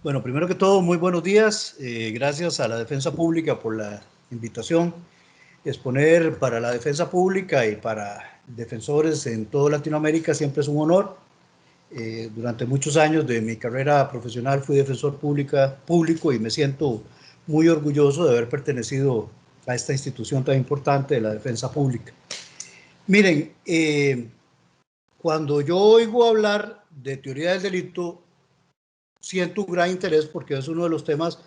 Bueno, primero que todo, muy buenos días. Gracias a la Defensa Pública por la invitación. Exponer para la Defensa Pública y para defensores en toda Latinoamérica siempre es un honor. Durante muchos años de mi carrera profesional fui defensor público y me siento muy orgulloso de haber pertenecido a esta institución tan importante de la Defensa Pública. Miren, cuando yo oigo hablar de teoría del delito, siento un gran interés porque es uno de los temas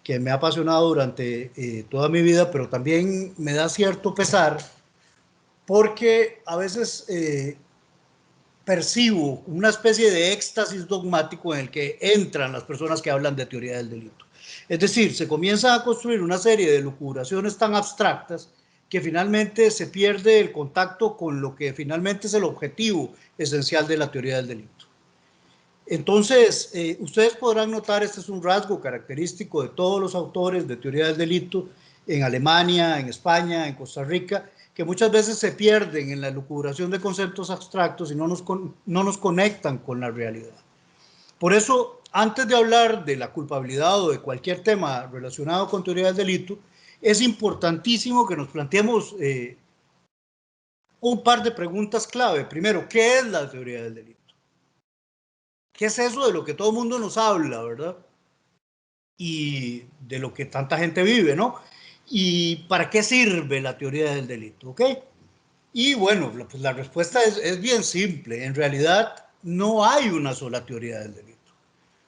que me ha apasionado durante toda mi vida, pero también me da cierto pesar porque a veces percibo una especie de éxtasis dogmático en el que entran las personas que hablan de teoría del delito. Es decir, se comienzan a construir una serie de lucubraciones tan abstractas que finalmente se pierde el contacto con lo que finalmente es el objetivo esencial de la teoría del delito. Entonces, ustedes podrán notar, este es un rasgo característico de todos los autores de teoría del delito en Alemania, en España, en Costa Rica, que muchas veces se pierden en la elucubración de conceptos abstractos y no nos conectan con la realidad. Por eso, antes de hablar de la culpabilidad o de cualquier tema relacionado con teoría del delito, es importantísimo que nos planteemos un par de preguntas clave. Primero, ¿qué es la teoría del delito? ¿Qué es eso de lo que todo el mundo nos habla, verdad? Y de lo que tanta gente vive, ¿no? ¿Y para qué sirve la teoría del delito? ¿Ok? Y bueno, pues la respuesta es bien simple. En realidad, no hay una sola teoría del delito.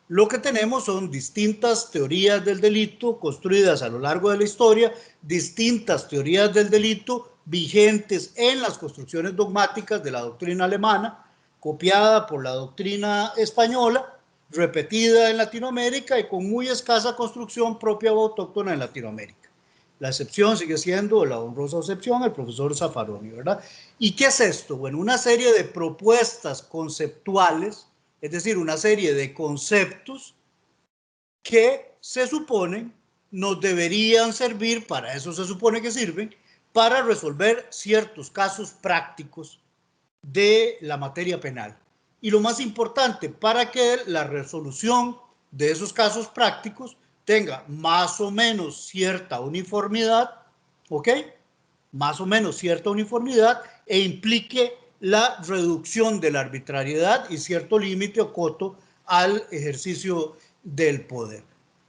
Lo que tenemos son distintas teorías del delito construidas a lo largo de la historia, distintas teorías del delito vigentes en las construcciones dogmáticas de la doctrina alemana, copiada por la doctrina española, repetida en Latinoamérica y con muy escasa construcción propia o autóctona en Latinoamérica. La excepción sigue siendo la honrosa excepción, el profesor Zaffaroni, ¿verdad? ¿Y qué es esto? Bueno, una serie de propuestas conceptuales, es decir, una serie de conceptos que se suponen nos deberían servir, para eso se supone que sirven, para resolver ciertos casos prácticos de la materia penal. Y lo más importante, para que la resolución de esos casos prácticos tenga más o menos cierta uniformidad, ¿ok? Más o menos cierta uniformidad e implique la reducción de la arbitrariedad y cierto límite o coto al ejercicio del poder.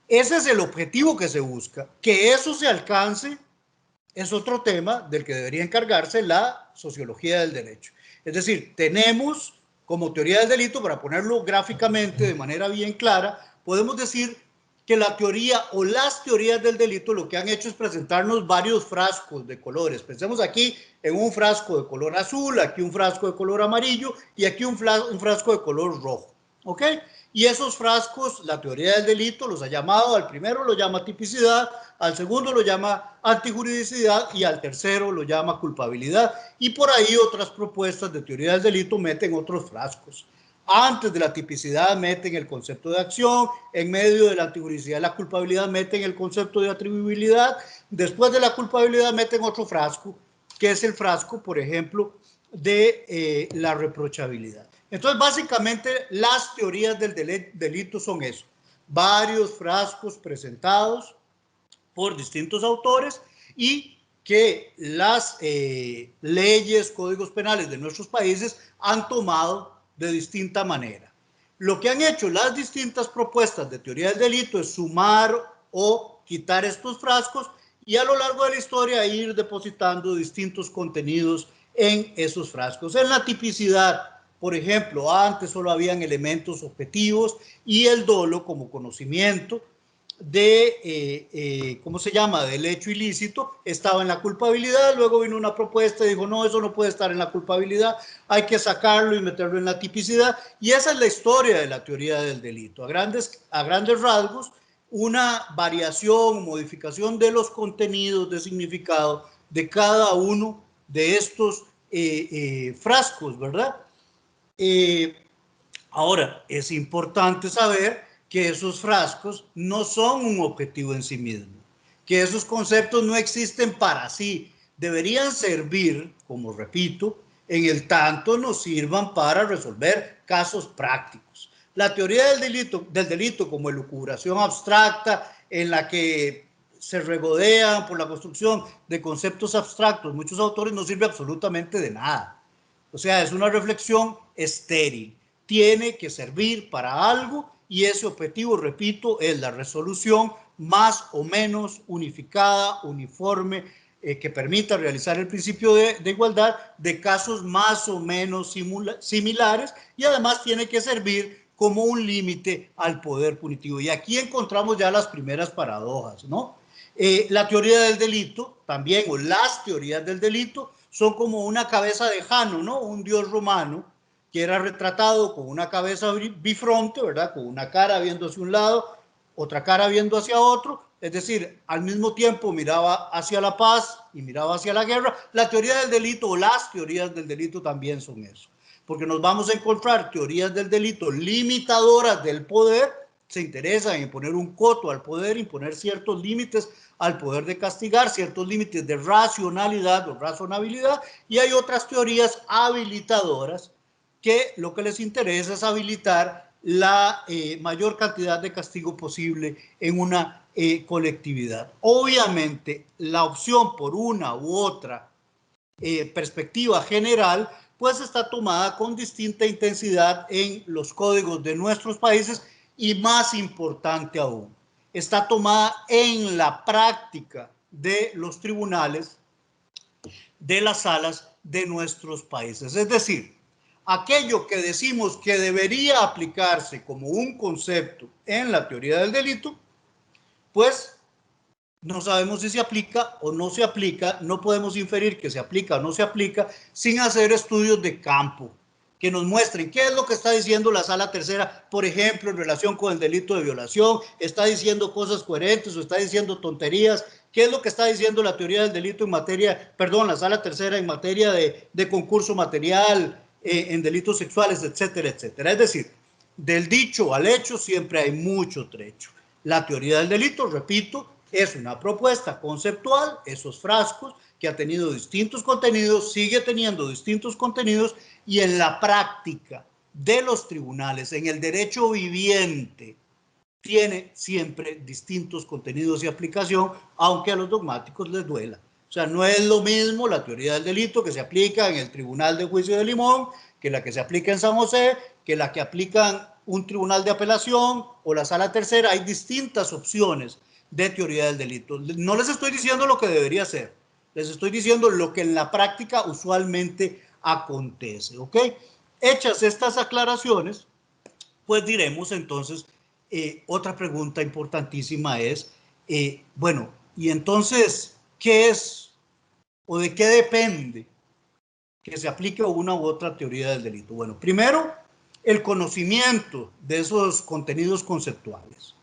Ese es el objetivo que se busca. Que eso se alcance es otro tema del que debería encargarse la sociología del derecho. Es decir, tenemos como teoría del delito, para ponerlo gráficamente de manera bien clara, podemos decir que la teoría o las teorías del delito lo que han hecho es presentarnos varios frascos de colores. Pensemos aquí en un frasco de color azul, aquí un frasco de color amarillo y aquí un frasco de color rojo. ¿Ok? Y esos frascos, la teoría del delito los ha llamado, al primero lo llama tipicidad, al segundo lo llama antijuridicidad y al tercero lo llama culpabilidad. Y por ahí otras propuestas de teoría del delito meten otros frascos. Antes de la tipicidad meten el concepto de acción, en medio de la antijuridicidad y la culpabilidad meten el concepto de atribuibilidad, después de la culpabilidad meten otro frasco, que es el frasco, por ejemplo, de la reprochabilidad. Entonces, básicamente, las teorías del delito son eso. Varios frascos presentados por distintos autores y que las leyes, códigos penales de nuestros países han tomado de distinta manera. Lo que han hecho las distintas propuestas de teoría del delito es sumar o quitar estos frascos y a lo largo de la historia ir depositando distintos contenidos en esos frascos. En la tipicidad, por ejemplo, antes solo habían elementos objetivos y el dolo como conocimiento de, ¿cómo se llama?, del hecho ilícito, estaba en la culpabilidad, luego vino una propuesta y dijo, no, eso no puede estar en la culpabilidad, hay que sacarlo y meterlo en la tipicidad, y esa es la historia de la teoría del delito. A grandes rasgos, una variación o modificación de los contenidos de significado de cada uno de estos frascos, ¿verdad? Ahora, es importante saber que esos frascos no son un objetivo en sí mismo, que esos conceptos no existen para sí, deberían servir, como repito, en el tanto nos sirvan para resolver casos prácticos, La teoría del delito como elucubración abstracta en la que se regodean por la construcción de conceptos abstractos, muchos autores, no sirve absolutamente de nada. O sea, es una reflexión estéril. Tiene que servir para algo y ese objetivo, repito, es la resolución más o menos unificada, uniforme, que permita realizar el principio de igualdad de casos más o menos similares, y además tiene que servir como un límite al poder punitivo. Y aquí encontramos ya las primeras paradojas, ¿no? La teoría del delito también, o las teorías del delito, son como una cabeza de Jano, ¿no? Un dios romano que era retratado con una cabeza bifronte, ¿verdad? Con una cara viendo hacia un lado, otra cara viendo hacia otro, es decir, al mismo tiempo miraba hacia la paz y miraba hacia la guerra. La teoría del delito, o las teorías del delito, también son eso, porque nos vamos a encontrar teorías del delito limitadoras del poder, se interesan en poner un coto al poder, imponer ciertos límites al poder de castigar, ciertos límites de racionalidad o razonabilidad, y hay otras teorías habilitadoras que lo que les interesa es habilitar la mayor cantidad de castigo posible en una colectividad. Obviamente, la opción por una u otra perspectiva general, pues está tomada con distinta intensidad en los códigos de nuestros países, y más importante aún, está tomada en la práctica de los tribunales, de las salas de nuestros países. Es decir, aquello que decimos que debería aplicarse como un concepto en la teoría del delito, pues no sabemos si se aplica o no se aplica, no podemos inferir que se aplica o no se aplica sin hacer estudios de campo que nos muestren qué es lo que está diciendo la sala tercera, por ejemplo, en relación con el delito de violación. ¿Está diciendo cosas coherentes o está diciendo tonterías? ¿Qué es lo que está diciendo la teoría del delito en materia, perdón, la sala tercera en materia de concurso material, en delitos sexuales, etcétera, etcétera? Es decir, del dicho al hecho siempre hay mucho trecho. La teoría del delito, repito, es una propuesta conceptual, esos frascos, que ha tenido distintos contenidos, sigue teniendo distintos contenidos, y en la práctica de los tribunales, en el derecho viviente, tiene siempre distintos contenidos y aplicación, aunque a los dogmáticos les duela. O sea, no es lo mismo la teoría del delito que se aplica en el Tribunal de Juicio de Limón, que la que se aplica en San José, que la que aplican un tribunal de apelación o la sala tercera. Hay distintas opciones de teoría del delito. No les estoy diciendo lo que debería ser, les estoy diciendo lo que en la práctica usualmente acontece, ¿ok? Hechas estas aclaraciones, pues diremos entonces, otra pregunta importantísima es, bueno, y entonces, ¿qué es o de qué depende que se aplique una u otra teoría del delito? Bueno, primero, el conocimiento de esos contenidos conceptuales,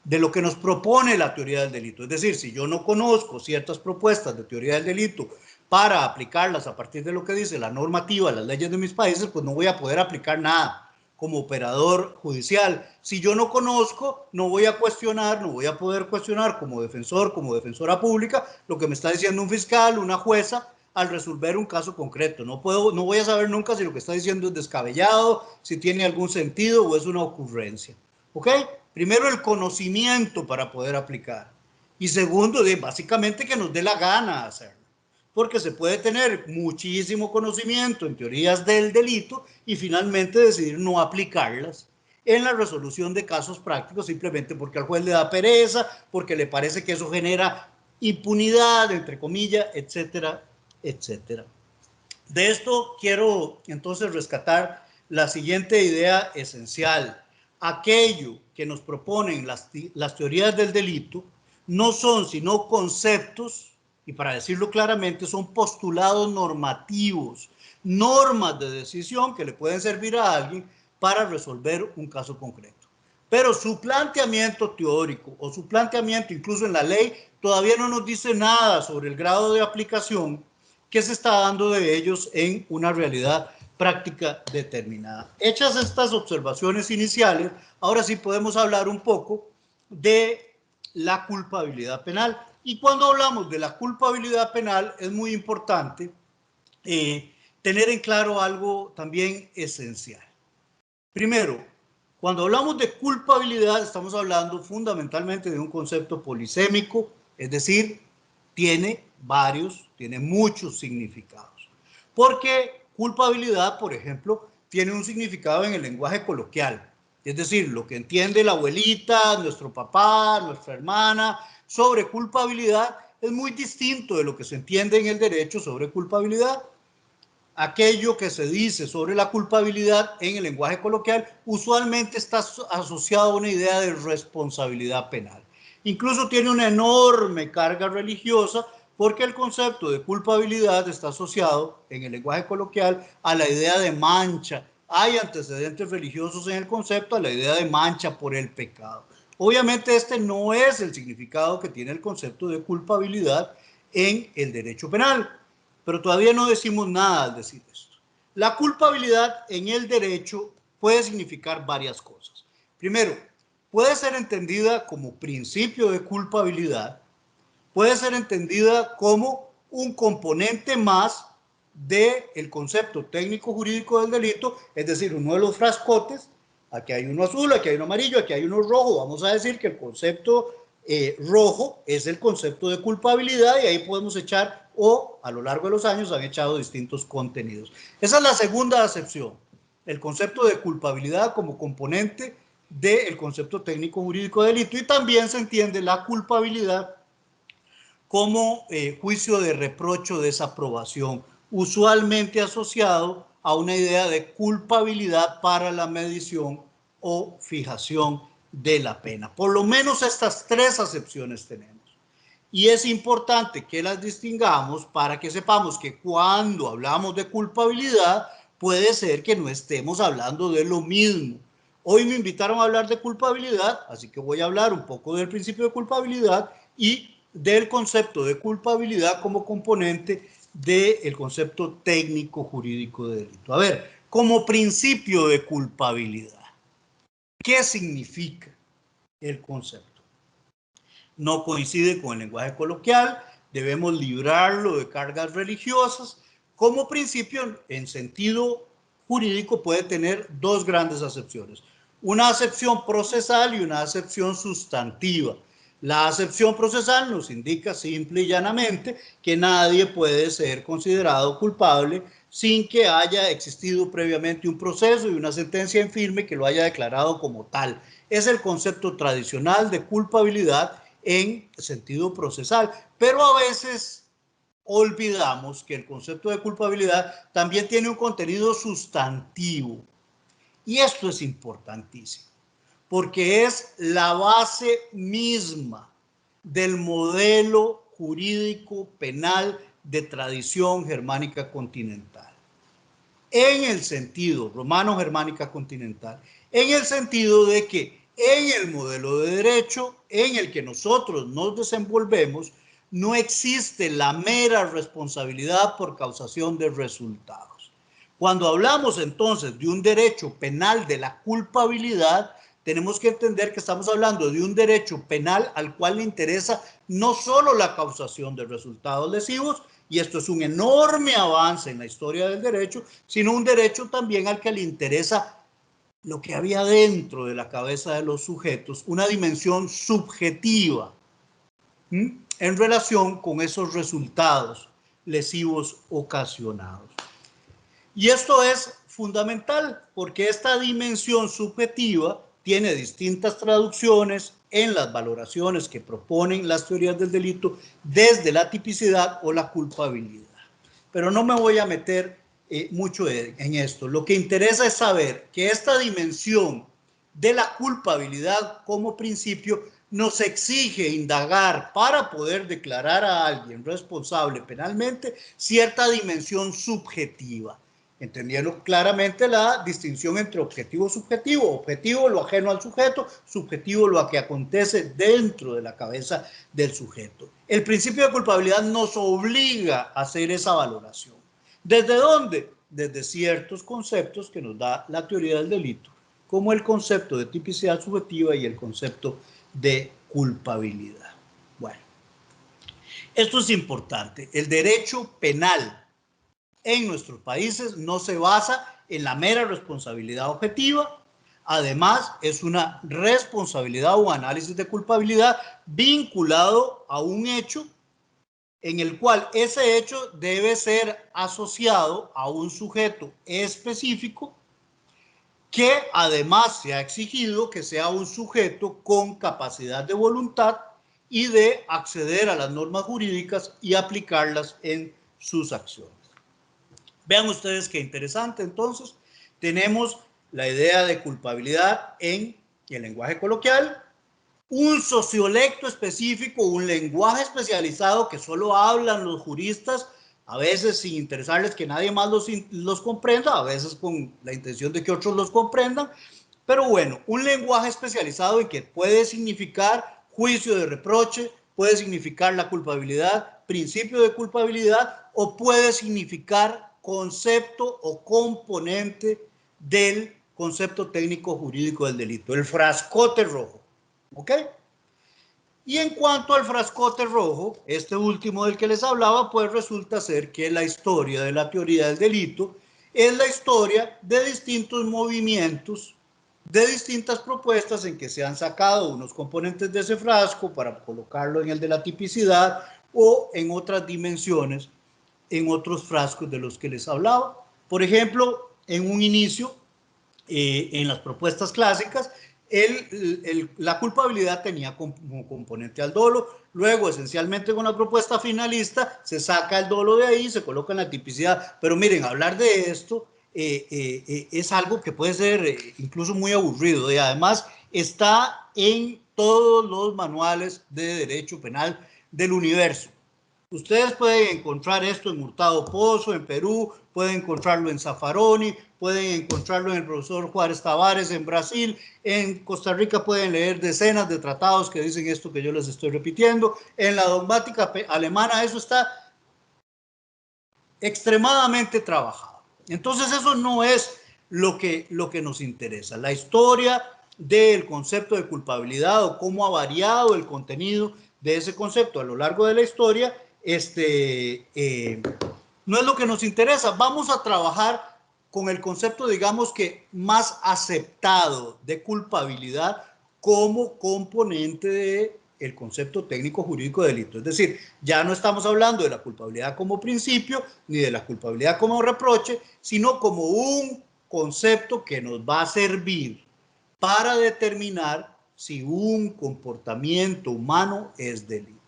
de lo que nos propone la teoría del delito. Es decir, si yo no conozco ciertas propuestas de teoría del delito para aplicarlas a partir de lo que dice la normativa, las leyes de mis países, pues no voy a poder aplicar nada como operador judicial. Si yo no conozco, no voy a cuestionar, no voy a poder cuestionar como defensor, como defensora pública, lo que me está diciendo un fiscal, una jueza, al resolver un caso concreto. No voy a saber nunca si lo que está diciendo es descabellado, si tiene algún sentido o es una ocurrencia. ¿Ok? Primero, el conocimiento para poder aplicar. Y segundo, básicamente que nos dé la gana hacerlo. Porque se puede tener muchísimo conocimiento en teorías del delito y finalmente decidir no aplicarlas en la resolución de casos prácticos, simplemente porque al juez le da pereza, porque le parece que eso genera impunidad, entre comillas, etcétera, etcétera. De esto quiero entonces rescatar la siguiente idea esencial. Aquello que nos proponen las teorías del delito no son sino conceptos, y para decirlo claramente, son postulados normativos, normas de decisión que le pueden servir a alguien para resolver un caso concreto. Pero su planteamiento teórico o su planteamiento incluso en la ley todavía no nos dice nada sobre el grado de aplicación que se está dando de ellos en una realidad práctica determinada. Hechas estas observaciones iniciales, ahora sí podemos hablar un poco de la culpabilidad penal. Y cuando hablamos de la culpabilidad penal es muy importante tener en claro algo también esencial. Primero, Cuando hablamos de culpabilidad, estamos hablando fundamentalmente de un concepto polisémico, es decir, tiene muchos significados. Porque culpabilidad, por ejemplo, tiene un significado en el lenguaje coloquial, es decir, lo que entiende la abuelita, nuestro papá, nuestra hermana sobre culpabilidad es muy distinto de lo que se entiende en el derecho sobre culpabilidad. Aquello que se dice sobre la culpabilidad en el lenguaje coloquial usualmente está asociado a una idea de responsabilidad penal. Incluso tiene una enorme carga religiosa porque el concepto de culpabilidad está asociado en el lenguaje coloquial a la idea de mancha. Hay antecedentes religiosos en el concepto a la idea de mancha por el pecado. Obviamente este no es el significado que tiene el concepto de culpabilidad en el derecho penal. Pero todavía no decimos nada al decir esto. La culpabilidad en el derecho puede significar varias cosas. Primero, puede ser entendida como principio de culpabilidad, puede ser entendida como un componente más del concepto técnico jurídico del delito, es decir, uno de los frascotes. Aquí hay uno azul, aquí hay uno amarillo, aquí hay uno rojo. Vamos a decir que el concepto rojo es el concepto de culpabilidad y ahí podemos echar, o a lo largo de los años han echado distintos contenidos. Esa es la segunda acepción, el concepto de culpabilidad como componente del concepto técnico jurídico de delito, y también se entiende la culpabilidad como juicio de reproche o desaprobación, usualmente asociado a una idea de culpabilidad para la medición o fijación de la pena. Por lo menos estas tres acepciones tenemos. Y es importante que las distingamos para que sepamos que cuando hablamos de culpabilidad, puede ser que no estemos hablando de lo mismo. Hoy me invitaron a hablar de culpabilidad, así que voy a hablar un poco del principio de culpabilidad y del concepto de culpabilidad como componente del concepto técnico jurídico de delito. A ver, como principio de culpabilidad, ¿qué significa el concepto? No coincide con el lenguaje coloquial, debemos librarlo de cargas religiosas. Como principio, en sentido jurídico, puede tener dos grandes acepciones: una acepción procesal y una acepción sustantiva. La acepción procesal nos indica simple y llanamente que nadie puede ser considerado culpable sin que haya existido previamente un proceso y una sentencia en firme que lo haya declarado como tal. Es el concepto tradicional de culpabilidad en sentido procesal, pero a veces olvidamos que el concepto de culpabilidad también tiene un contenido sustantivo, y esto es importantísimo porque es la base misma del modelo jurídico penal de tradición germánica continental, en el sentido romano-germánica continental, en el sentido de que en el modelo de derecho en el que nosotros nos desenvolvemos no existe la mera responsabilidad por causación de resultados. Cuando hablamos entonces de un derecho penal de la culpabilidad, tenemos que entender que estamos hablando de un derecho penal al cual le interesa no solo la causación de resultados lesivos, y esto es un enorme avance en la historia del derecho, sino un derecho también al que le interesa lo que había dentro de la cabeza de los sujetos, una dimensión subjetiva en relación con esos resultados lesivos ocasionados. Y esto es fundamental porque esta dimensión subjetiva tiene distintas traducciones en las valoraciones que proponen las teorías del delito, desde la tipicidad o la culpabilidad. Pero no me voy a meter mucho en esto. Lo que interesa es saber que esta dimensión de la culpabilidad como principio nos exige indagar, para poder declarar a alguien responsable penalmente, cierta dimensión subjetiva, entendiendo claramente la distinción entre objetivo y subjetivo. Objetivo, lo ajeno al sujeto; subjetivo, lo que acontece dentro de la cabeza del sujeto. El principio de culpabilidad nos obliga a hacer esa valoración. ¿Desde dónde? Desde ciertos conceptos que nos da la teoría del delito, como el concepto de tipicidad subjetiva y el concepto de culpabilidad. Bueno, esto es importante. El derecho penal en nuestros países no se basa en la mera responsabilidad objetiva. Además, es una responsabilidad o análisis de culpabilidad vinculado a un hecho en el cual ese hecho debe ser asociado a un sujeto específico que además se ha exigido que sea un sujeto con capacidad de voluntad y de acceder a las normas jurídicas y aplicarlas en sus acciones. Vean ustedes qué interesante. Entonces, tenemos la idea de culpabilidad en el lenguaje coloquial, un sociolecto específico, un lenguaje especializado que solo hablan los juristas, a veces sin interesarles que nadie más los comprenda, a veces con la intención de que otros los comprendan, pero bueno, un lenguaje especializado en que puede significar juicio de reproche, puede significar la culpabilidad, principio de culpabilidad, o puede significar concepto o componente del concepto técnico jurídico del delito, el frascote rojo. ¿Ok? Y en cuanto al frascote rojo, este último del que les hablaba, pues resulta ser que la historia de la teoría del delito es la historia de distintos movimientos, de distintas propuestas en que se han sacado unos componentes de ese frasco para colocarlo en el de la tipicidad o en otras dimensiones, en otros frascos de los que les hablaba. Por ejemplo, en un inicio, en las propuestas clásicas, la culpabilidad tenía como componente al dolo, luego esencialmente con la propuesta finalista se saca el dolo de ahí, se coloca en la tipicidad, pero miren, hablar de esto es algo que puede ser incluso muy aburrido y además está en todos los manuales de derecho penal del universo. Ustedes pueden encontrar esto en Hurtado Pozo, en Perú, pueden encontrarlo en Zaffaroni, pueden encontrarlo en el profesor Juárez Tavares en Brasil, en Costa Rica pueden leer decenas de tratados que dicen esto que yo les estoy repitiendo, en la dogmática alemana eso está extremadamente trabajado. Entonces eso no es lo que nos interesa. La historia del concepto de culpabilidad o cómo ha variado el contenido de ese concepto a lo largo de la historia, no es lo que nos interesa. Vamos a trabajar con el concepto, digamos que más aceptado de culpabilidad como componente de el concepto técnico jurídico de delito. Es decir, ya no estamos hablando de la culpabilidad como principio ni de la culpabilidad como reproche, sino como un concepto que nos va a servir para determinar si un comportamiento humano es delito.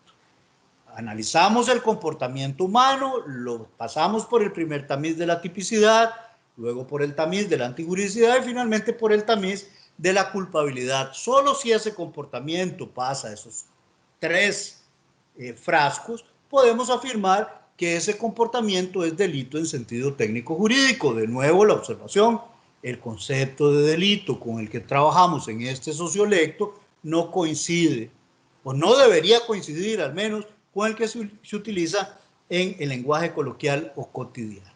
Analizamos el comportamiento humano, lo pasamos por el primer tamiz de la tipicidad, luego por el tamiz de la antijuridicidad y finalmente por el tamiz de la culpabilidad. Solo si ese comportamiento pasa esos tres frascos, podemos afirmar que ese comportamiento es delito en sentido técnico jurídico. De nuevo, la observación, el concepto de delito con el que trabajamos en este sociolecto no coincide, o no debería coincidir al menos, con el que se utiliza en el lenguaje coloquial o cotidiano.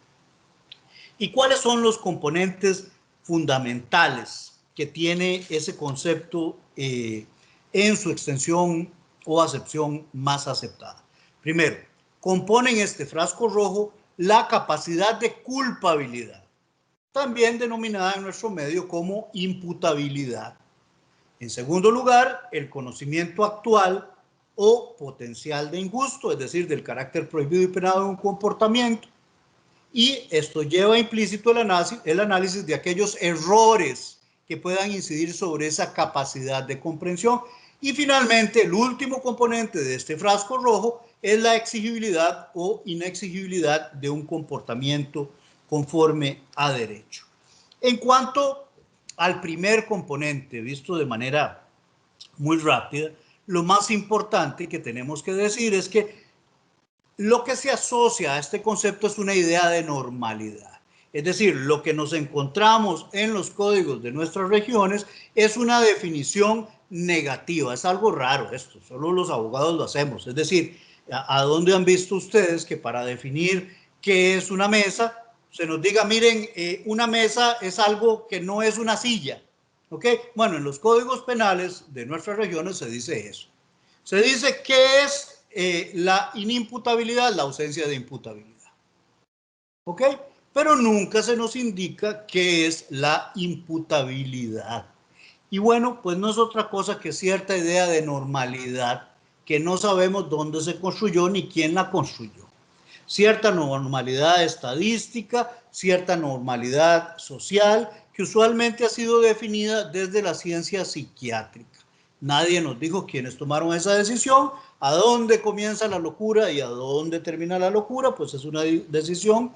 ¿Y cuáles son los componentes fundamentales que tiene ese concepto en su extensión o acepción más aceptada? Primero, componen este frasco rojo la capacidad de culpabilidad, también denominada en nuestro medio como imputabilidad. En segundo lugar, el conocimiento actual o potencial de injusto, es decir, del carácter prohibido y penado de un comportamiento. Y esto lleva implícito el análisis de aquellos errores que puedan incidir sobre esa capacidad de comprensión. Y finalmente, el último componente de este frasco rojo es la exigibilidad o inexigibilidad de un comportamiento conforme a derecho. En cuanto al primer componente, visto de manera muy rápida, lo más importante que tenemos que decir es que lo que se asocia a este concepto es una idea de normalidad. Es decir, lo que nos encontramos en los códigos de nuestras regiones es una definición negativa. Es algo raro esto, solo los abogados lo hacemos. Es decir, ¿a dónde han visto ustedes que para definir qué es una mesa, se nos diga, miren, una mesa es algo que no es una silla? ¿Ok? Bueno, en los códigos penales de nuestras regiones se dice eso. Se dice que es la inimputabilidad, la ausencia de imputabilidad. ¿Ok? pero nunca se nos indica qué es la imputabilidad. Y bueno, pues no es otra cosa que cierta idea de normalidad que no sabemos dónde se construyó ni quién la construyó. Cierta normalidad estadística, cierta normalidad social, que usualmente ha sido definida desde la ciencia psiquiátrica. Nadie nos dijo quiénes tomaron esa decisión, a dónde comienza la locura y a dónde termina la locura, pues es una decisión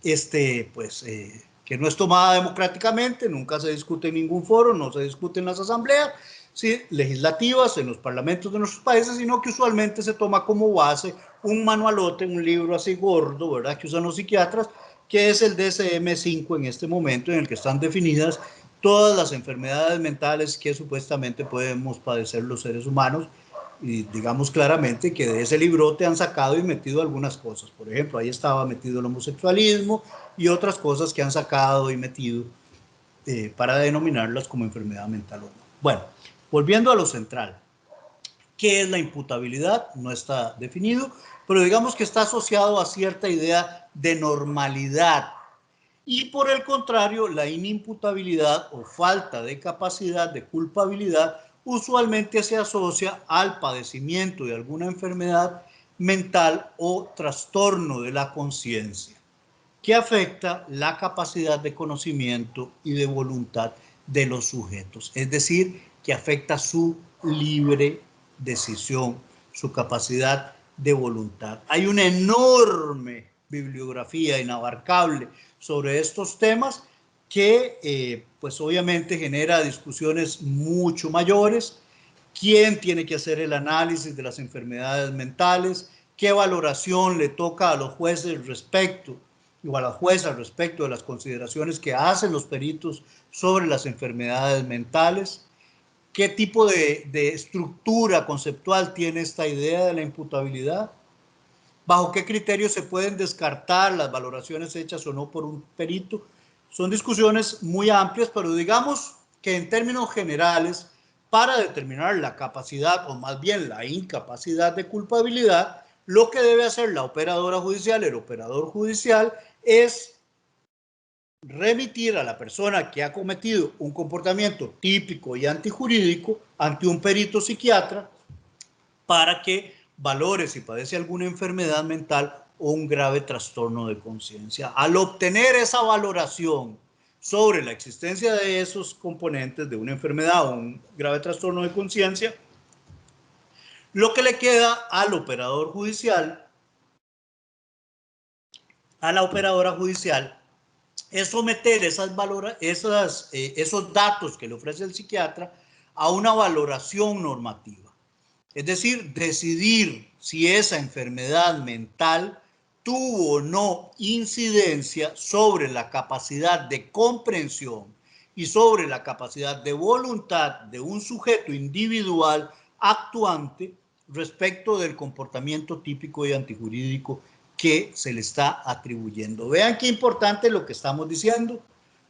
que no es tomada democráticamente, nunca se discute en ningún foro, no se discute en las asambleas, ¿sí?, legislativas, en los parlamentos de nuestros países, sino que usualmente se toma como base un manualote, un libro así gordo, ¿verdad?, que usan los psiquiatras, que es el DSM-5 en este momento, en el que están definidas todas las enfermedades mentales que supuestamente podemos padecer los seres humanos. Y digamos claramente que de ese librote han sacado y metido algunas cosas. Por ejemplo, ahí estaba metido el homosexualismo y otras cosas que han sacado y metido para denominarlas como enfermedad mental o no. Bueno, volviendo a lo central. ¿Qué es la imputabilidad? No está definido, pero digamos que está asociado a cierta idea de normalidad. Y por el contrario, la inimputabilidad o falta de capacidad de culpabilidad usualmente se asocia al padecimiento de alguna enfermedad mental o trastorno de la conciencia que afecta la capacidad de conocimiento y de voluntad de los sujetos, es decir, que afecta su libre decisión, su capacidad de voluntad. Hay una enorme bibliografía inabarcable sobre estos temas que pues obviamente genera discusiones mucho mayores. ¿Quién tiene que hacer el análisis de las enfermedades mentales? ¿Qué valoración le toca a los jueces respecto o a las juezas respecto de las consideraciones que hacen los peritos sobre las enfermedades mentales? ¿Qué tipo de estructura conceptual tiene esta idea de la imputabilidad? ¿Bajo qué criterios se pueden descartar las valoraciones hechas o no por un perito? Son discusiones muy amplias, pero digamos que en términos generales, para determinar la capacidad o más bien la incapacidad de culpabilidad, lo que debe hacer la operadora judicial, el operador judicial, es remitir a la persona que ha cometido un comportamiento típico y antijurídico ante un perito psiquiatra para que valore si padece alguna enfermedad mental o un grave trastorno de conciencia. Al obtener esa valoración sobre la existencia de esos componentes de una enfermedad o un grave trastorno de conciencia, lo que le queda al operador judicial, a la operadora judicial, es someter esos datos que le ofrece el psiquiatra a una valoración normativa. Es decir, decidir si esa enfermedad mental tuvo o no incidencia sobre la capacidad de comprensión y sobre la capacidad de voluntad de un sujeto individual actuante respecto del comportamiento típico y antijurídico que se le está atribuyendo. Vean qué importante lo que estamos diciendo,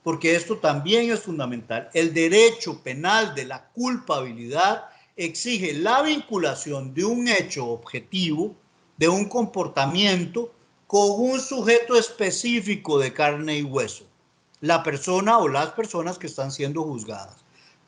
porque esto también es fundamental. El derecho penal de la culpabilidad exige la vinculación de un hecho objetivo, de un comportamiento, con un sujeto específico de carne y hueso, la persona o las personas que están siendo juzgadas,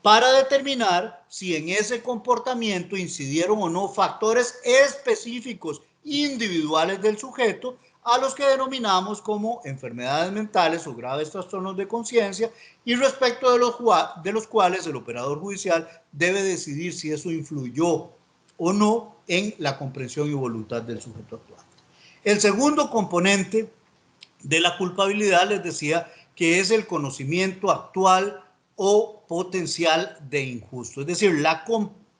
para determinar si en ese comportamiento incidieron o no factores específicos individuales del sujeto a los que denominamos como enfermedades mentales o graves trastornos de conciencia y respecto de los cuales el operador judicial debe decidir si eso influyó o no en la comprensión y voluntad del sujeto actuante. El segundo componente de la culpabilidad, les decía, que es el conocimiento actual o potencial de injusto, es decir,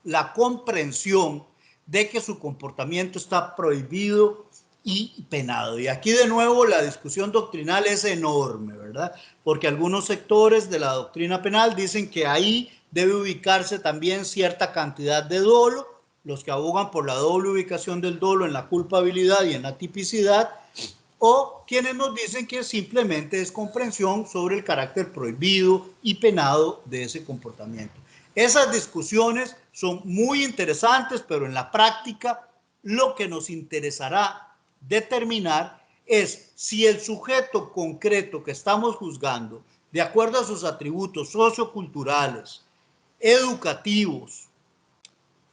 la comprensión de que su comportamiento está prohibido y penado. Y aquí de nuevo la discusión doctrinal es enorme, ¿verdad? Porque algunos sectores de la doctrina penal dicen que ahí debe ubicarse también cierta cantidad de dolo, los que abogan por la doble ubicación del dolo en la culpabilidad y en la tipicidad, o quienes nos dicen que simplemente es comprensión sobre el carácter prohibido y penado de ese comportamiento. Esas discusiones son muy interesantes, pero en la práctica lo que nos interesará determinar es si el sujeto concreto que estamos juzgando, de acuerdo a sus atributos socioculturales, educativos,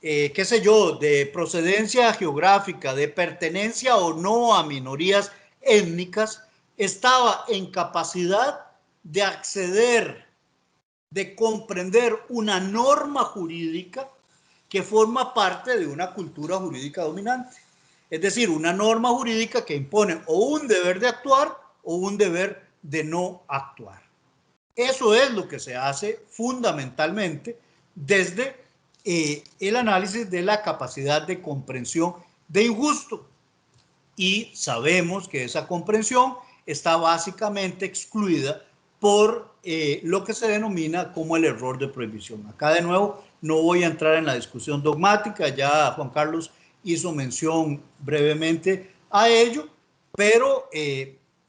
qué sé yo, de procedencia geográfica, de pertenencia o no a minorías étnicas, estaba en capacidad de acceder, de comprender una norma jurídica que forma parte de una cultura jurídica dominante. Es decir, una norma jurídica que impone o un deber de actuar o un deber de no actuar. Eso es lo que se hace fundamentalmente desde el análisis de la capacidad de comprensión de injusto. Y sabemos que esa comprensión está básicamente excluida por lo que se denomina como el error de prohibición. Acá de nuevo no voy a entrar en la discusión dogmática, ya Juan Carlos hizo mención brevemente a ello, pero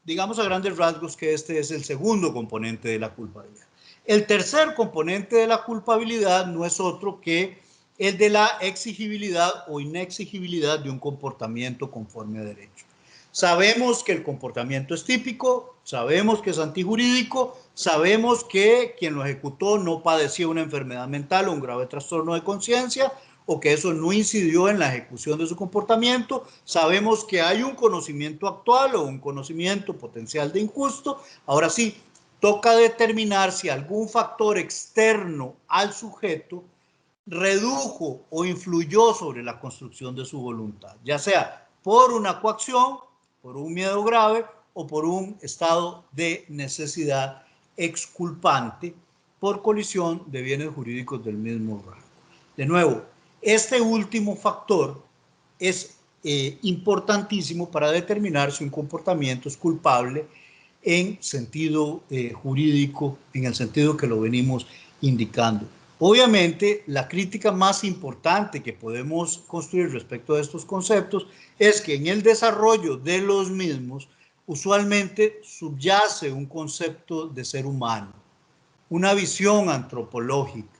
digamos a grandes rasgos que este es el segundo componente de la culpabilidad. El tercer componente de la culpabilidad no es otro que el de la exigibilidad o inexigibilidad de un comportamiento conforme a derecho. Sabemos que el comportamiento es típico, sabemos que es antijurídico, sabemos que quien lo ejecutó no padecía una enfermedad mental o un grave trastorno de conciencia, o que eso no incidió en la ejecución de su comportamiento. Sabemos que hay un conocimiento actual o un conocimiento potencial de injusto. Ahora sí, toca determinar si algún factor externo al sujeto redujo o influyó sobre la construcción de su voluntad, ya sea por una coacción, por un miedo grave o por un estado de necesidad exculpante por colisión de bienes jurídicos del mismo rango. De nuevo, este último factor es importantísimo para determinar si un comportamiento es culpable en sentido jurídico, en el sentido que lo venimos indicando. Obviamente, la crítica más importante que podemos construir respecto a estos conceptos es que en el desarrollo de los mismos usualmente subyace un concepto de ser humano, una visión antropológica,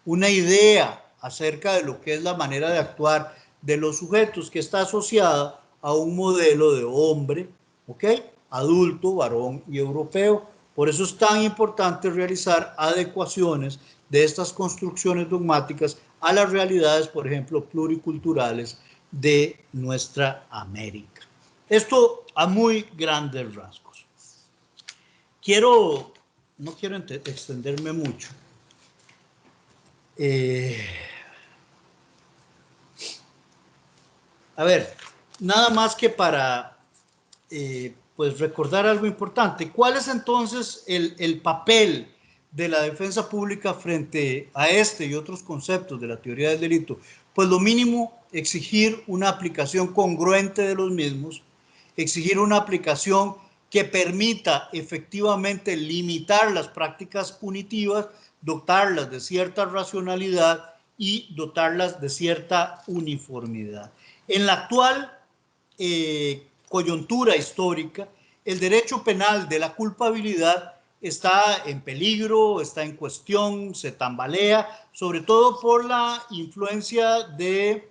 una idea acerca de lo que es la manera de actuar de los sujetos que está asociada a un modelo de hombre, ¿ok? Adulto, varón y europeo. Por eso es tan importante realizar adecuaciones de estas construcciones dogmáticas a las realidades, por ejemplo, pluriculturales de nuestra América. Esto a muy grandes rasgos. No quiero extenderme mucho. A ver, nada más que para pues recordar algo importante. ¿Cuál es entonces el papel de la defensa pública frente a este y otros conceptos de la teoría del delito? Pues lo mínimo, exigir una aplicación congruente de los mismos, exigir una aplicación que permita efectivamente limitar las prácticas punitivas, dotarlas de cierta racionalidad y dotarlas de cierta uniformidad. En la actual coyuntura histórica, el derecho penal de la culpabilidad está en peligro, está en cuestión, se tambalea, sobre todo por la influencia de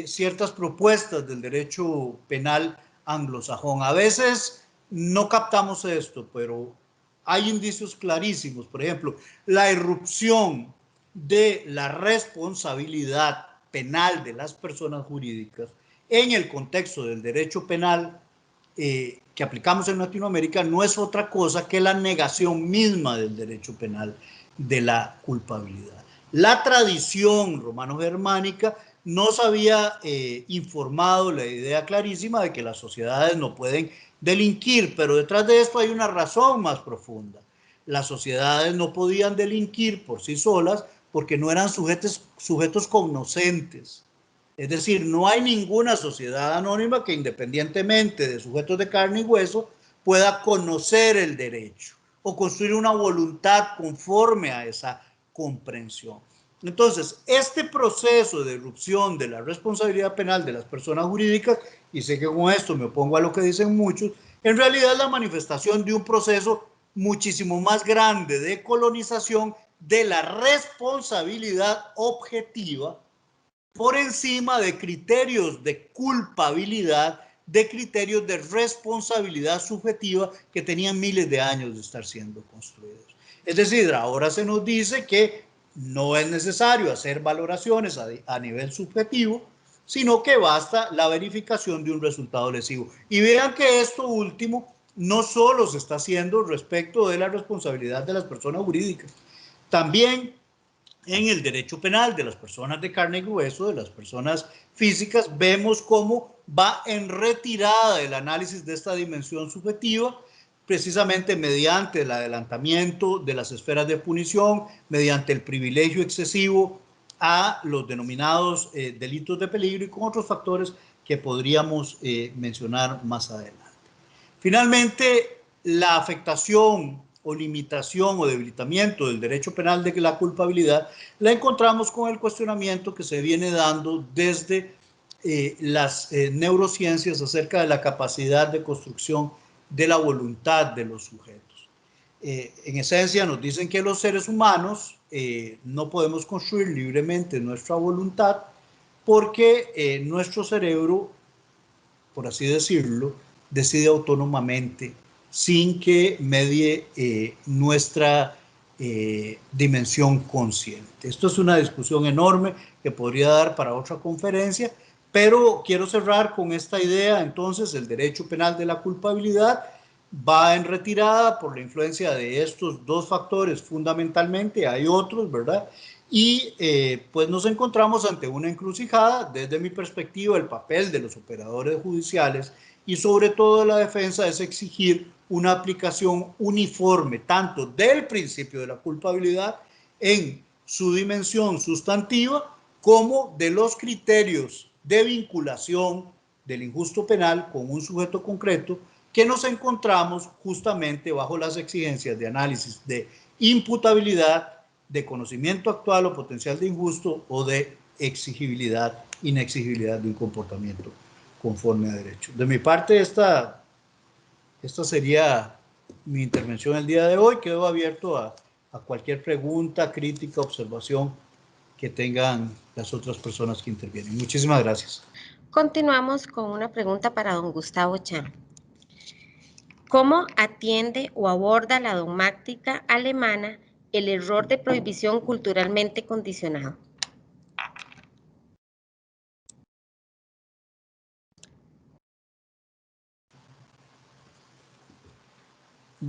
ciertas propuestas del derecho penal anglosajón. A veces no captamos esto, pero hay indicios clarísimos. Por ejemplo, la irrupción de la responsabilidad penal de las personas jurídicas en el contexto del derecho penal que aplicamos en Latinoamérica no es otra cosa que la negación misma del derecho penal de la culpabilidad. La tradición romano-germánica nos había informado la idea clarísima de que las sociedades no pueden delinquir, pero detrás de esto hay una razón más profunda. Las sociedades no podían delinquir por sí solas porque no eran sujetos cognoscentes. Es decir, no hay ninguna sociedad anónima que independientemente de sujetos de carne y hueso pueda conocer el derecho o construir una voluntad conforme a esa comprensión. Entonces, este proceso de irrupción de la responsabilidad penal de las personas jurídicas, y sé que con esto me opongo a lo que dicen muchos, en realidad es la manifestación de un proceso muchísimo más grande de colonización de la responsabilidad objetiva por encima de criterios de culpabilidad de criterios de responsabilidad subjetiva que tenían miles de años de estar siendo construidos. Es decir, ahora se nos dice que no es necesario hacer valoraciones a nivel subjetivo, sino que basta la verificación de un resultado lesivo. Y vean que esto último no solo se está haciendo respecto de la responsabilidad de las personas jurídicas, también en el derecho penal de las personas de carne y hueso, de las personas físicas, vemos cómo va en retirada del análisis de esta dimensión subjetiva, precisamente mediante el adelantamiento de las esferas de punición, mediante el privilegio excesivo a los denominados delitos de peligro y con otros factores que podríamos mencionar más adelante. Finalmente, la afectación o limitación o debilitamiento del derecho penal de la culpabilidad la encontramos con el cuestionamiento que se viene dando desde las neurociencias acerca de la capacidad de construcción de la voluntad de los sujetos. En esencia nos dicen que los seres humanos no podemos construir libremente nuestra voluntad porque nuestro cerebro, por así decirlo, decide autónomamente sin que medie nuestra dimensión consciente. Esto es una discusión enorme que podría dar para otra conferencia, pero quiero cerrar con esta idea. Entonces, el derecho penal de la culpabilidad va en retirada por la influencia de estos dos factores fundamentalmente. Hay otros, ¿verdad? Y pues nos encontramos ante una encrucijada. Desde mi perspectiva, el papel de los operadores judiciales y sobre todo de la defensa es exigir una aplicación uniforme tanto del principio de la culpabilidad en su dimensión sustantiva como de los criterios de vinculación del injusto penal con un sujeto concreto que nos encontramos justamente bajo las exigencias de análisis de imputabilidad, de conocimiento actual o potencial de injusto o de exigibilidad, inexigibilidad de un comportamiento conforme a derecho. De mi parte, esta sería mi intervención el día de hoy. Quedo abierto a cualquier pregunta, crítica, observación que tengan las otras personas que intervienen. Muchísimas gracias. Continuamos con una pregunta para don Gustavo Chan. ¿Cómo atiende o aborda la dogmática alemana el error de prohibición culturalmente condicionado?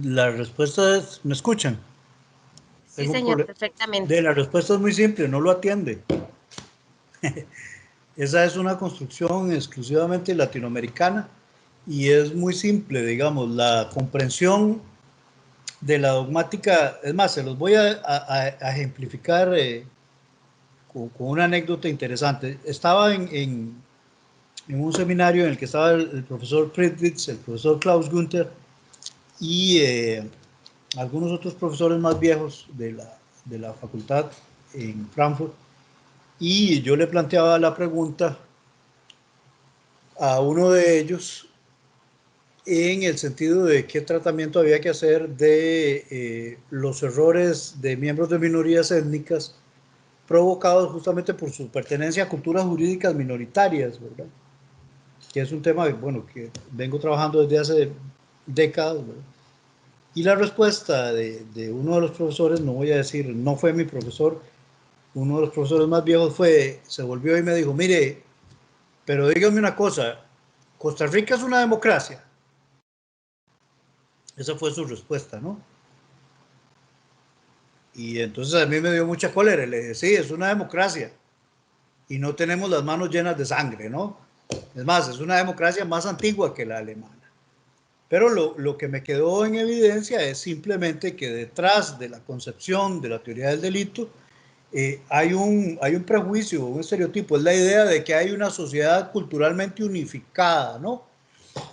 La respuesta es, ¿me escuchan? Sí, señor, perfectamente. La respuesta es muy simple, no lo atiende. Esa es una construcción exclusivamente latinoamericana y es muy simple, digamos, la comprensión de la dogmática. Es más, se los voy a ejemplificar con una anécdota interesante. Estaba en un seminario en el que estaba el profesor Friedrich, el profesor Klaus Günther y algunos otros profesores más viejos de la facultad en Frankfurt, y yo le planteaba la pregunta a uno de ellos en el sentido de qué tratamiento había que hacer de los errores de miembros de minorías étnicas provocados justamente por su pertenencia a culturas jurídicas minoritarias, ¿verdad? Que es un tema, bueno, que vengo trabajando desde hace décadas, ¿verdad? Y la respuesta de uno de los profesores, no voy a decir, no fue mi profesor, uno de los profesores más viejos se volvió y me dijo, mire, pero dígame una cosa, Costa Rica es una democracia. Esa fue su respuesta, ¿no? Y entonces a mí me dio mucha cólera. Le dije, sí, es una democracia. Y no tenemos las manos llenas de sangre, ¿no? Es más, es una democracia más antigua que la alemana. Pero lo que me quedó en evidencia es simplemente que detrás de la concepción de la teoría del delito hay un prejuicio, un estereotipo. Es la idea de que hay una sociedad culturalmente unificada, ¿no?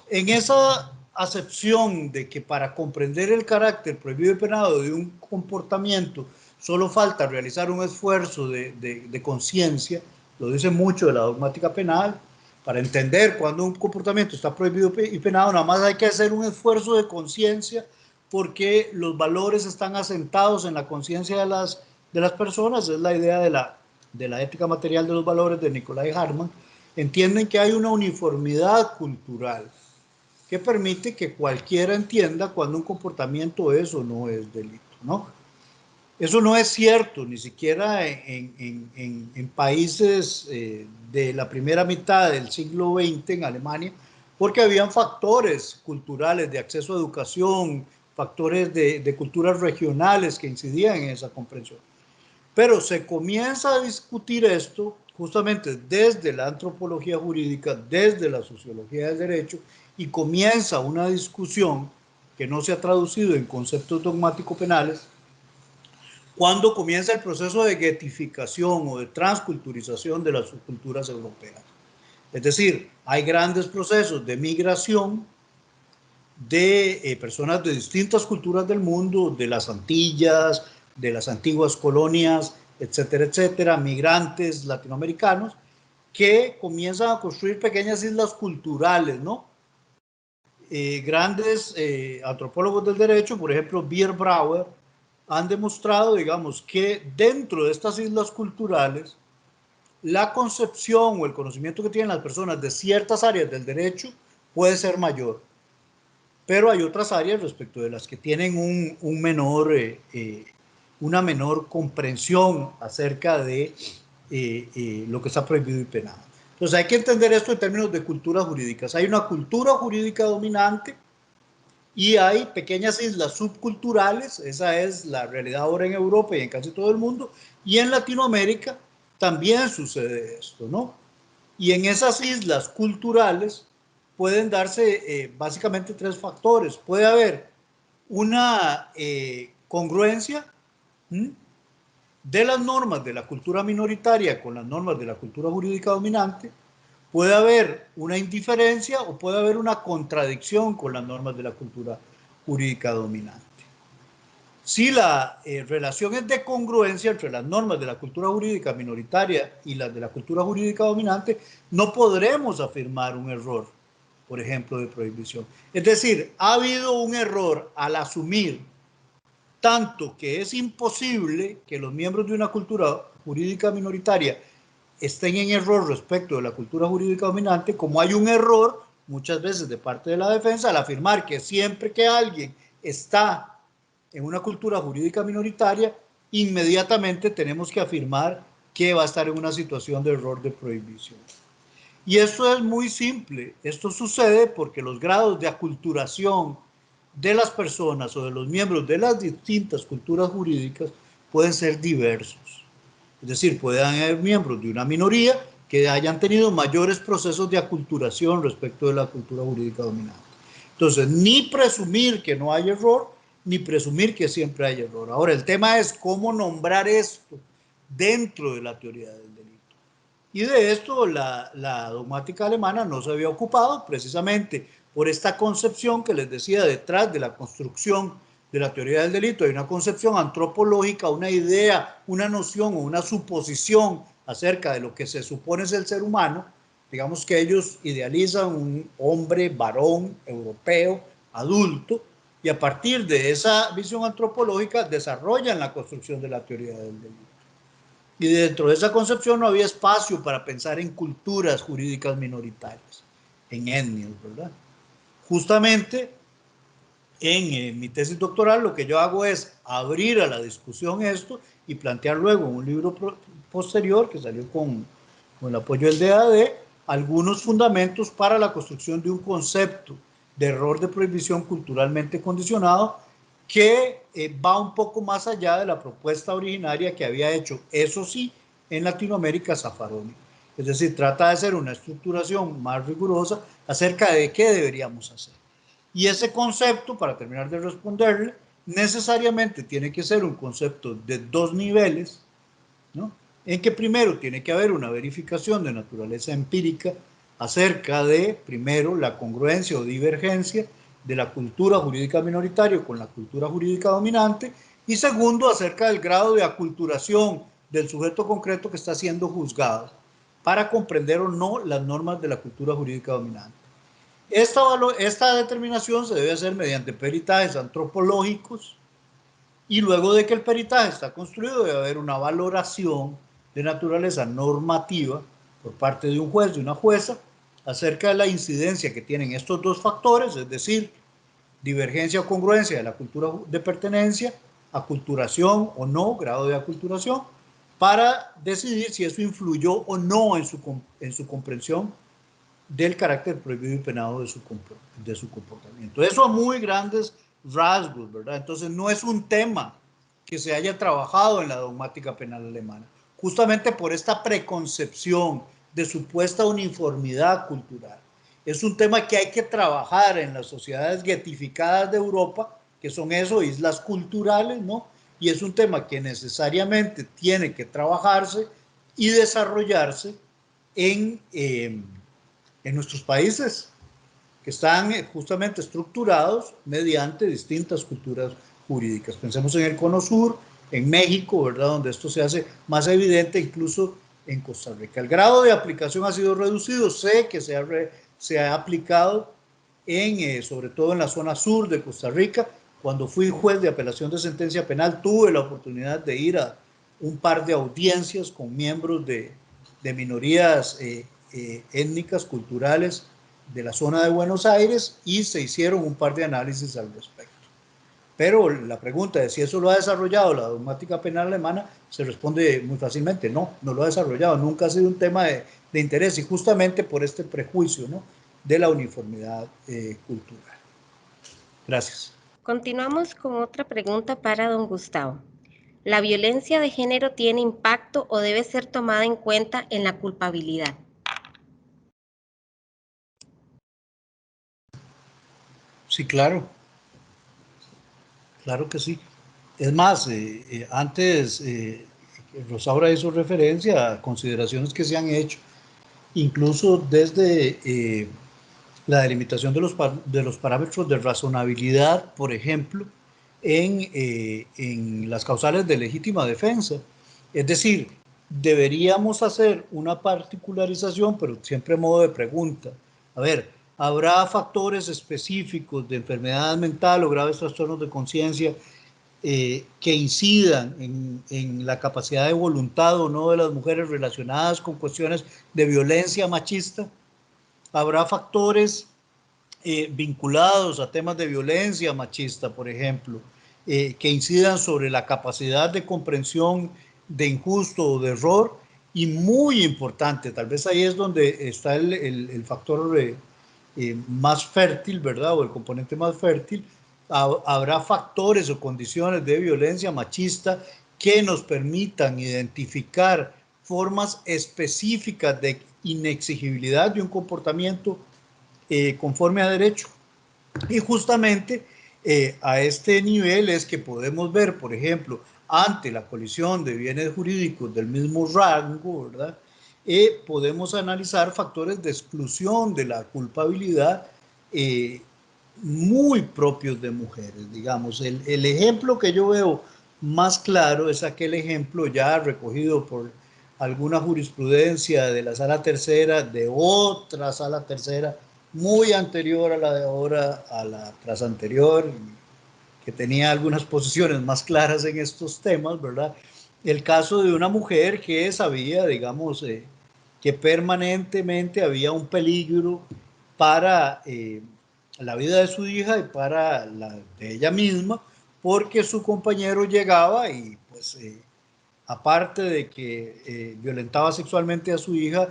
En esa acepción de que para comprender el carácter prohibido y penado de un comportamiento solo falta realizar un esfuerzo de conciencia, lo dice mucho de la dogmática penal. Para entender cuando un comportamiento está prohibido y penado, nada más hay que hacer un esfuerzo de conciencia porque los valores están asentados en la conciencia de las personas. Es la idea de la ética material de los valores de Nicolai Hartmann. entienden que hay una uniformidad cultural que permite que cualquiera entienda cuando un comportamiento es o no es delito, ¿no? Eso no es cierto, ni siquiera en países de la primera mitad del siglo XX en Alemania, porque habían factores culturales de acceso a educación, factores de culturas regionales que incidían en esa comprensión. Pero se comienza a discutir esto justamente desde la antropología jurídica, desde la sociología del derecho, y comienza una discusión que no se ha traducido en conceptos dogmáticos penales, cuando comienza el proceso de guetificación o de transculturización de las subculturas europeas. Es decir, hay grandes procesos de migración de personas de distintas culturas del mundo, de las Antillas, de las antiguas colonias, etcétera, etcétera, migrantes latinoamericanos, que comienzan a construir pequeñas islas culturales, ¿no? Grandes antropólogos del derecho, por ejemplo, Bierbrauer, han demostrado, digamos, que dentro de estas islas culturales, la concepción o el conocimiento que tienen las personas de ciertas áreas del derecho puede ser mayor. Pero hay otras áreas respecto de las que tienen una menor comprensión acerca de lo que está prohibido y penado. Entonces hay que entender esto en términos de culturas jurídicas. Hay una cultura jurídica dominante y hay pequeñas islas subculturales, esa es la realidad ahora en Europa y en casi todo el mundo, y en Latinoamérica también sucede esto, ¿no? Y en esas islas culturales pueden darse básicamente tres factores. Puede haber una congruencia de las normas de la cultura minoritaria con las normas de la cultura jurídica dominante, puede haber una indiferencia o puede haber una contradicción con las normas de la cultura jurídica dominante. Si la relación es de congruencia entre las normas de la cultura jurídica minoritaria y las de la cultura jurídica dominante, no podremos afirmar un error, por ejemplo, de prohibición. Es decir, ha habido un error al asumir tanto que es imposible que los miembros de una cultura jurídica minoritaria estén en error respecto de la cultura jurídica dominante, como hay un error muchas veces de parte de la defensa al afirmar que siempre que alguien está en una cultura jurídica minoritaria, inmediatamente tenemos que afirmar que va a estar en una situación de error de prohibición. Y esto es muy simple. Esto sucede porque los grados de aculturación de las personas o de los miembros de las distintas culturas jurídicas pueden ser diversos. Es decir, pueden haber miembros de una minoría que hayan tenido mayores procesos de aculturación respecto de la cultura jurídica dominante. Entonces, ni presumir que no hay error, ni presumir que siempre hay error. Ahora, el tema es cómo nombrar esto dentro de la teoría del delito. Y de esto la dogmática alemana no se había ocupado, precisamente por esta concepción que les decía detrás de la construcción de la teoría del delito. Hay una concepción antropológica, una idea, una noción o una suposición acerca de lo que se supone es el ser humano. Digamos que ellos idealizan un hombre, varón, europeo, adulto, y a partir de esa visión antropológica desarrollan la construcción de la teoría del delito. Y dentro de esa concepción no había espacio para pensar en culturas jurídicas minoritarias, en etnias, ¿verdad? Justamente en mi tesis doctoral lo que yo hago es abrir a la discusión esto y plantear luego en un libro posterior que salió con el apoyo del DAD algunos fundamentos para la construcción de un concepto de error de prohibición culturalmente condicionado que va un poco más allá de la propuesta originaria que había hecho, eso sí, en Latinoamérica Zaffaroni. Es decir, trata de hacer una estructuración más rigurosa acerca de qué deberíamos hacer. Y ese concepto, para terminar de responderle, necesariamente tiene que ser un concepto de dos niveles, ¿no? En que primero tiene que haber una verificación de naturaleza empírica acerca de, primero, la congruencia o divergencia de la cultura jurídica minoritaria con la cultura jurídica dominante, y segundo, acerca del grado de aculturación del sujeto concreto que está siendo juzgado para comprender o no las normas de la cultura jurídica dominante. Esta determinación se debe hacer mediante peritajes antropológicos y luego de que el peritaje está construido debe haber una valoración de naturaleza normativa, por parte de un juez, de una jueza, acerca de la incidencia que tienen estos dos factores, es decir, divergencia o congruencia de la cultura de pertenencia, aculturación o no, grado de aculturación, para decidir si eso influyó o no en su comprensión del carácter prohibido y penado de su comportamiento. Eso a muy grandes rasgos, ¿verdad? Entonces no es un tema que se haya trabajado en la dogmática penal alemana, justamente por esta preconcepción de supuesta uniformidad cultural. Es un tema que hay que trabajar en las sociedades guetificadas de Europa, que son eso, islas culturales, ¿no? Y es un tema que necesariamente tiene que trabajarse y desarrollarse en nuestros países, que están justamente estructurados mediante distintas culturas jurídicas. Pensemos en el Cono Sur, en México, ¿verdad?, donde esto se hace más evidente, incluso en Costa Rica. El grado de aplicación ha sido reducido, sé que se ha aplicado sobre todo en la zona sur de Costa Rica. Cuando fui juez de apelación de sentencia penal, tuve la oportunidad de ir a un par de audiencias con miembros de minorías étnicas, culturales de la zona de Buenos Aires, y se hicieron un par de análisis al respecto. Pero la pregunta de si eso lo ha desarrollado la dogmática penal alemana se responde muy fácilmente: no, no lo ha desarrollado, nunca ha sido un tema de interés, y justamente por este prejuicio, ¿no?, de la uniformidad cultural. Gracias. Continuamos con otra pregunta para don Gustavo. ¿La violencia de género tiene impacto o debe ser tomada en cuenta en la culpabilidad? Sí, claro. Claro que sí. Es más, antes Rosaura hizo referencia a consideraciones que se han hecho, incluso desde la delimitación de los parámetros de razonabilidad, por ejemplo, en las causales de legítima defensa. Es decir, deberíamos hacer una particularización, pero siempre a modo de pregunta. A ver, ¿habrá factores específicos de enfermedad mental o graves trastornos de conciencia que incidan en la capacidad de voluntad o no de las mujeres relacionadas con cuestiones de violencia machista? ¿Habrá factores vinculados a temas de violencia machista, por ejemplo, que incidan sobre la capacidad de comprensión de injusto o de error? Y muy importante, tal vez ahí es donde está el factor más fértil, ¿verdad?, o el componente más fértil. Habrá factores o condiciones de violencia machista que nos permitan identificar formas específicas de inexigibilidad de un comportamiento conforme a derecho. Y justamente a este nivel es que podemos ver, por ejemplo, ante la colisión de bienes jurídicos del mismo rango, ¿verdad?, podemos analizar factores de exclusión de la culpabilidad muy propios de mujeres. Digamos, el ejemplo que yo veo más claro es aquel ejemplo ya recogido por alguna jurisprudencia de la Sala Tercera, de otra Sala Tercera, muy anterior a la de ahora, a la tras anterior, que tenía algunas posiciones más claras en estos temas, ¿verdad? El caso de una mujer que sabía, digamos, que permanentemente había un peligro para la vida de su hija y para la de ella misma, porque su compañero llegaba y pues aparte de que violentaba sexualmente a su hija,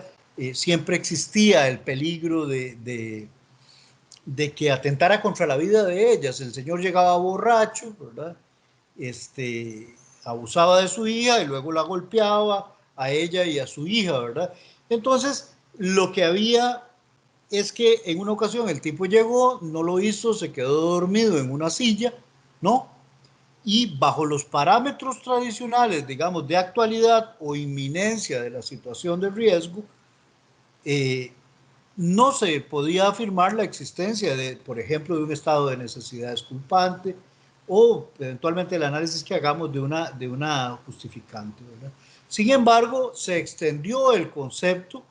siempre existía el peligro de que atentara contra la vida de ellas. El señor llegaba borracho, ¿verdad? Abusaba de su hija y luego la golpeaba a ella y a su hija, ¿verdad? Entonces, lo que había es que en una ocasión el tipo llegó, no lo hizo, se quedó dormido en una silla, ¿no? Y bajo los parámetros tradicionales, digamos, de actualidad o inminencia de la situación de riesgo, no se podía afirmar la existencia de, por ejemplo, de un estado de necesidad exculpante o eventualmente el análisis que hagamos de una justificante, ¿verdad? Sin embargo, se extendió el concepto,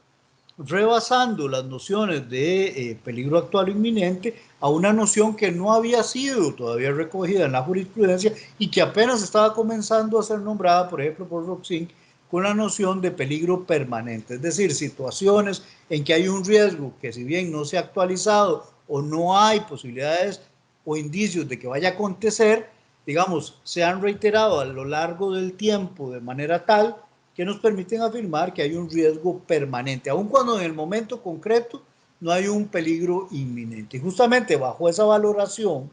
rebasando las nociones de peligro actual o inminente a una noción que no había sido todavía recogida en la jurisprudencia y que apenas estaba comenzando a ser nombrada, por ejemplo, por Roxin, con la noción de peligro permanente, es decir, situaciones en que hay un riesgo que si bien no se ha actualizado o no hay posibilidades o indicios de que vaya a acontecer, digamos, se han reiterado a lo largo del tiempo de manera tal que nos permiten afirmar que hay un riesgo permanente, aun cuando en el momento concreto no hay un peligro inminente. Y justamente bajo esa valoración,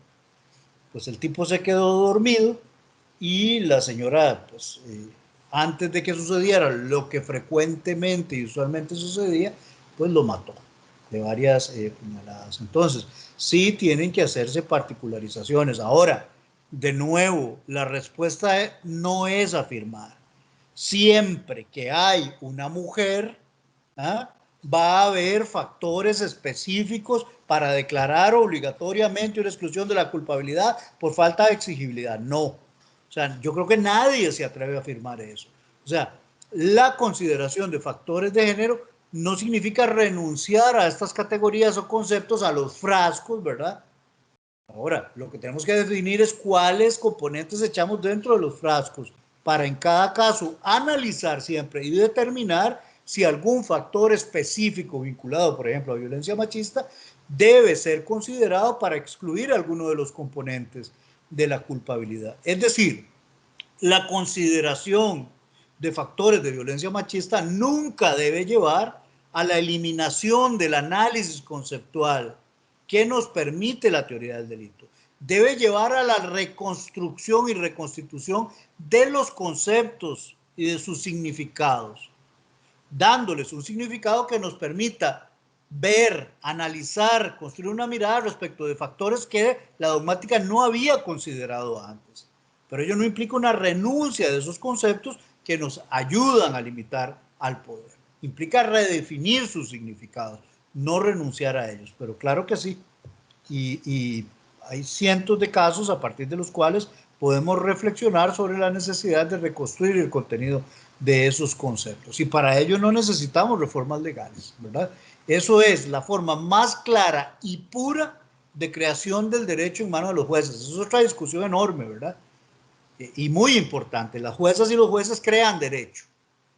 pues el tipo se quedó dormido y la señora, pues antes de que sucediera lo que frecuentemente y usualmente sucedía, pues lo mató de varias puñaladas. Entonces, sí tienen que hacerse particularizaciones. Ahora, de nuevo, la respuesta no es afirmar. Siempre que hay una mujer, ¿ah?, va a haber factores específicos para declarar obligatoriamente una exclusión de la culpabilidad por falta de exigibilidad. No. O sea, yo creo que nadie se atreve a afirmar eso. O sea, la consideración de factores de género no significa renunciar a estas categorías o conceptos, a los frascos, ¿verdad? Ahora, lo que tenemos que definir es cuáles componentes echamos dentro de los frascos para en cada caso analizar siempre y determinar si algún factor específico vinculado, por ejemplo, a violencia machista, debe ser considerado para excluir alguno de los componentes de la culpabilidad. Es decir, la consideración de factores de violencia machista nunca debe llevar a la eliminación del análisis conceptual que nos permite la teoría del delito. Debe llevar a la reconstrucción y reconstitución de los conceptos y de sus significados, dándoles un significado que nos permita ver, analizar, construir una mirada respecto de factores que la dogmática no había considerado antes. Pero ello no implica una renuncia de esos conceptos que nos ayudan a limitar al poder. Implica redefinir sus significados, no renunciar a ellos. Pero claro que sí. Y hay cientos de casos a partir de los cuales podemos reflexionar sobre la necesidad de reconstruir el contenido de esos conceptos. Y para ello no necesitamos reformas legales, ¿verdad? Eso es la forma más clara y pura de creación del derecho en manos de los jueces. Eso es otra discusión enorme, ¿verdad? Y muy importante. Las juezas y los jueces crean derecho.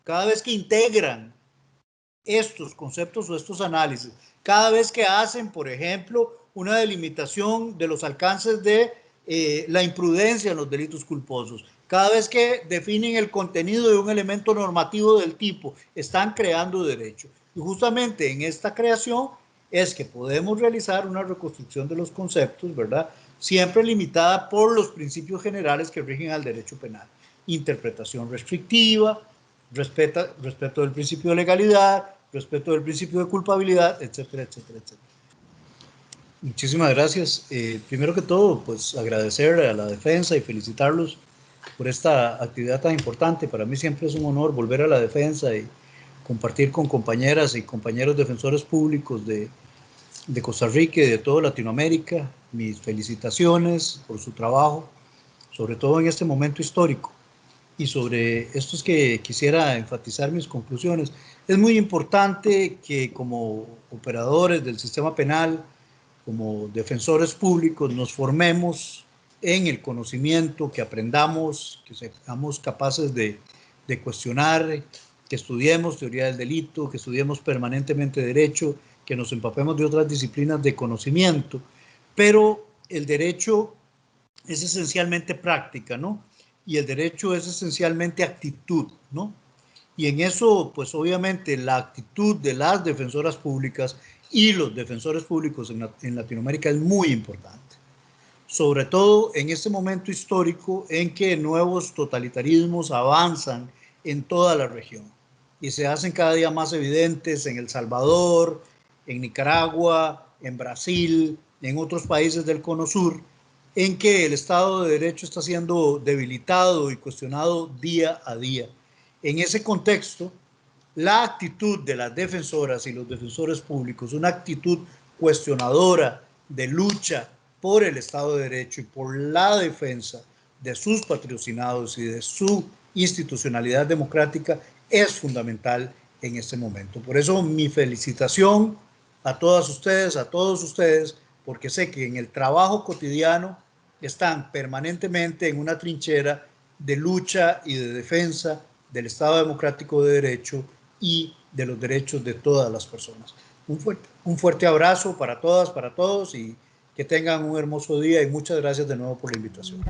Cada vez que integran estos conceptos o estos análisis, cada vez que hacen, por ejemplo, una delimitación de los alcances de la imprudencia en los delitos culposos, cada vez que definen el contenido de un elemento normativo del tipo, están creando derecho. Y justamente en esta creación es que podemos realizar una reconstrucción de los conceptos, ¿verdad? Siempre limitada por los principios generales que rigen al derecho penal. Interpretación restrictiva, respeto del principio de legalidad, respeto del principio de culpabilidad, etcétera, etcétera, etcétera. Muchísimas gracias. Primero que todo, pues agradecer a la defensa y felicitarlos por esta actividad tan importante. Para mí siempre es un honor volver a la defensa y compartir con compañeras y compañeros defensores públicos de Costa Rica y de toda Latinoamérica. Mis felicitaciones por su trabajo, sobre todo en este momento histórico. Y sobre esto es que quisiera enfatizar mis conclusiones. Es muy importante que como operadores del sistema penal, como defensores públicos, nos formemos en el conocimiento, que aprendamos, que seamos capaces de cuestionar, que estudiemos teoría del delito, que estudiemos permanentemente derecho, que nos empapemos de otras disciplinas de conocimiento. Pero el derecho es esencialmente práctica, ¿no? Y el derecho es esencialmente actitud, ¿no? Y en eso, pues obviamente, la actitud de las defensoras públicas y los defensores públicos en Latinoamérica es muy importante. Sobre todo en este momento histórico en que nuevos totalitarismos avanzan en toda la región y se hacen cada día más evidentes en El Salvador, en Nicaragua, en Brasil, en otros países del Cono Sur, en que el Estado de Derecho está siendo debilitado y cuestionado día a día. En ese contexto, la actitud de las defensoras y los defensores públicos, una actitud cuestionadora de lucha por el Estado de Derecho y por la defensa de sus patrocinados y de su institucionalidad democrática, es fundamental en este momento. Por eso mi felicitación a todas ustedes, a todos ustedes, porque sé que en el trabajo cotidiano están permanentemente en una trinchera de lucha y de defensa del Estado Democrático de Derecho y de los derechos de todas las personas. Un fuerte abrazo para todas, para todos, y que tengan un hermoso día, y muchas gracias de nuevo por la invitación.